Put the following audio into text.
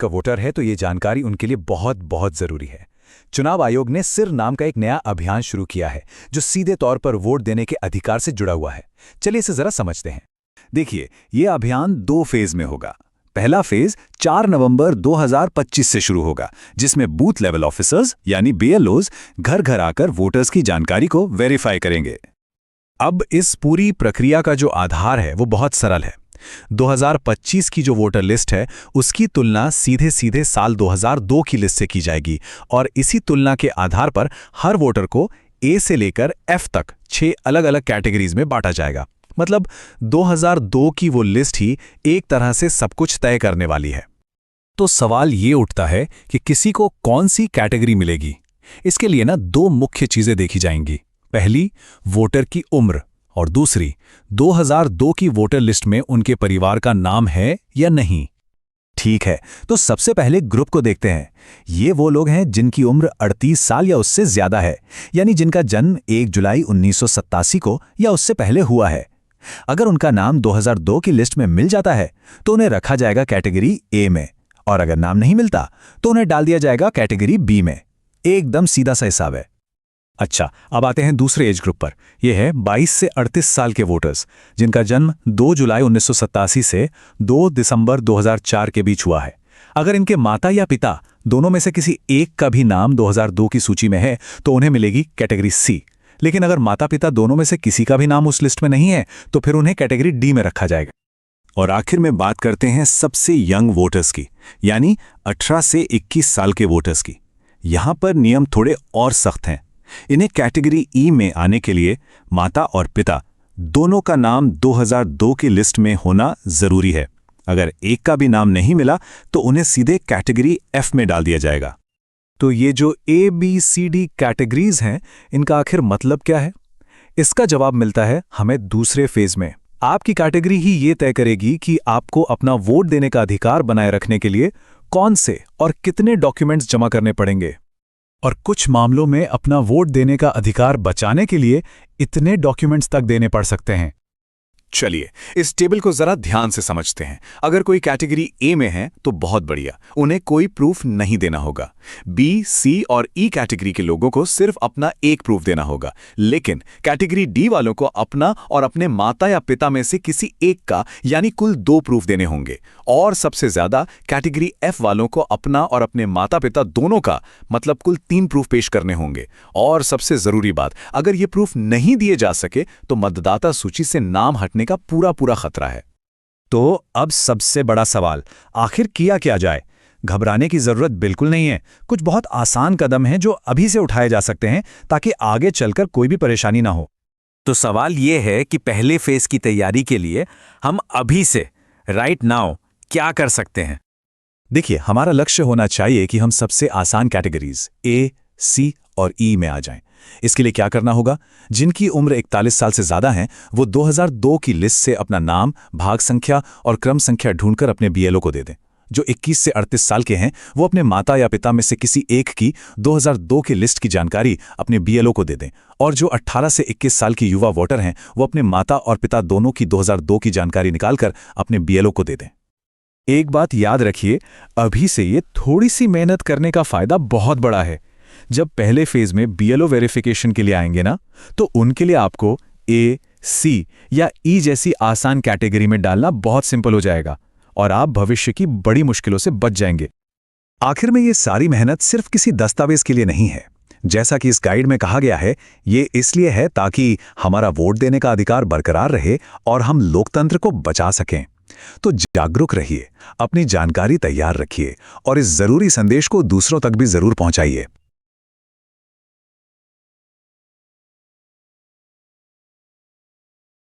का वोटर है तो ये जानकारी उनके लिए बहुत बहुत जरूरी है। चुनाव आयोग ने सिर नाम का एक नया अभियान शुरू किया है जो सीधे तौर पर वोट देने के अधिकार से जुड़ा हुआ है। चलिए इसे जरा समझते हैं। देखिए, ये अभियान 2 फेज में होगा। पहला फेज 4 नवंबर 2025 से शुरू होगा, जिसमें बूथ लेवल ऑफिसर्स यानी बीएलओज घर घर आकर वोटर्स की जानकारी को वेरीफाई करेंगे। अब इस पूरी प्रक्रिया का जो आधार है वो बहुत सरल है। 2025 की जो वोटर लिस्ट है उसकी तुलना सीधे सीधे साल 2002 की लिस्ट से की जाएगी और इसी तुलना के आधार पर हर वोटर को ए से लेकर एफ तक 6 अलग अलग कैटेगरीज में बांटा जाएगा। मतलब 2002 की वो लिस्ट ही एक तरह से सब कुछ तय करने वाली है। तो सवाल ये उठता है कि किसी को कौन सी कैटेगरी मिलेगी। इसके लिए 2 मुख्य चीजें देखी जाएंगी। पहली, वोटर की उम्र, और दूसरी, 2002 की वोटर लिस्ट में उनके परिवार का नाम है या नहीं। ठीक है, तो सबसे पहले ग्रुप को देखते हैं। ये वो लोग हैं जिनकी उम्र 38 साल या उससे ज्यादा है, यानी जिनका जन्म 1 जुलाई 1987 को या उससे पहले हुआ है। अगर उनका नाम 2002 की लिस्ट में मिल जाता है तो उन्हें रखा जाएगा कैटेगरी ए में, और अगर नाम नहीं मिलता तो उन्हें डाल दिया जाएगा कैटेगरी बी में। एकदम सीधा सा हिसाब है। अच्छा, अब आते हैं दूसरे एज ग्रुप पर। यह है 22 से 38 साल के वोटर्स, जिनका जन्म 2 जुलाई 1987 से 2 दिसंबर 2004 के बीच हुआ है। अगर इनके माता या पिता दोनों में से किसी एक का भी नाम 2002 की सूची में है तो उन्हें मिलेगी कैटेगरी सी। लेकिन अगर माता पिता दोनों में से किसी का भी नाम उस लिस्ट में नहीं है तो फिर उन्हें कैटेगरी डी में रखा जाएगा। और आखिर में बात करते हैं सबसे यंग वोटर्स की, यानी 18 से 21 साल के वोटर्स की। यहां पर नियम थोड़े और सख्त हैं। इन्हें कैटेगरी ई में आने के लिए माता और पिता दोनों का नाम 2002 की लिस्ट में होना जरूरी है। अगर एक का भी नाम नहीं मिला तो उन्हें सीधे कैटेगरी एफ में डाल दिया जाएगा। तो ये जो A B C D categories हैं, इनका आखिर मतलब क्या है? इसका जवाब मिलता है हमें दूसरे फेज में। आपकी कैटेगरी ही ये तय करेगी कि आपको अपना वोट देने का अधिकार बनाए रखने के लिए कौन से और कितने डॉक्यूमेंट्स जमा करने पड़ेंगे, और कुछ मामलों में अपना वोट देने का अधिकार बचाने के लिए इतने डॉक्यूमेंट्स तक देने पड़ सकते हैं। चलिए इस टेबल को जरा ध्यान से समझते हैं। अगर कोई कैटेगरी ए में है तो बहुत बढ़िया, उन्हें कोई प्रूफ नहीं देना होगा। बी, सी और ई कैटेगरी के लोगों को सिर्फ अपना एक प्रूफ देना होगा। लेकिन कैटेगरी डी वालों को अपना और अपने माता या पिता में से किसी एक का यानी कुल 2 प्रूफ देने होंगे। और सबसे ज्यादा कैटेगरी एफ वालों को अपना और अपने माता पिता दोनों का मतलब कुल 3 प्रूफ पेश करने होंगे। और सबसे जरूरी बात, अगर ये प्रूफ नहीं दिए जा सके तो मतदाता सूची से नाम हटने का पूरा खतरा है। तो अब सबसे बड़ा सवाल, आखिर किया क्या जाए? घबराने की जरूरत बिल्कुल नहीं है। कुछ बहुत आसान कदम हैं जो अभी से उठाए जा सकते हैं ताकि आगे चलकर कोई भी परेशानी ना हो। तो सवाल यह है कि पहले फेज की तैयारी के लिए हम अभी से राइट नाउ क्या कर सकते हैं? देखिए, हमारा लक्ष्य होना चाहिए कि हम सबसे आसान कैटेगरीज ए, सी और ई में आ जाएं। इसके लिए क्या करना होगा? जिनकी उम्र 41 साल से ज्यादा है वो 2002 की लिस्ट से अपना नाम, भाग संख्या और क्रम संख्या ढूंढकर अपने बीएलओ को दे दें। जो 21 से 38 साल के हैं वो अपने माता या पिता में से किसी एक की 2002 की लिस्ट की जानकारी अपने बीएलओ को दे दें। और जो 18 से 21 साल की युवा वोटर हैं वो अपने माता और पिता दोनों की 2002 की जानकारी निकालकर अपने बीएलओ को दे दें। एक बात याद रखिए, अभी से ये थोड़ी सी मेहनत करने का फायदा बहुत बड़ा है। जब पहले फेज में बीएलओ वेरिफिकेशन के लिए आएंगे ना, तो उनके लिए आपको ए, सी या ई जैसी आसान कैटेगरी में डालना बहुत सिंपल हो जाएगा और आप भविष्य की बड़ी मुश्किलों से बच जाएंगे। आखिर में ये सारी मेहनत सिर्फ किसी दस्तावेज के लिए नहीं है। जैसा कि इस गाइड में कहा गया है, ये इसलिए है ताकि हमारा वोट देने का अधिकार बरकरार रहे और हम लोकतंत्र को बचा सकें। तो जागरूक रहिए, अपनी जानकारी तैयार रखिए और इस जरूरी संदेश को दूसरों तक भी जरूर पहुंचाइए।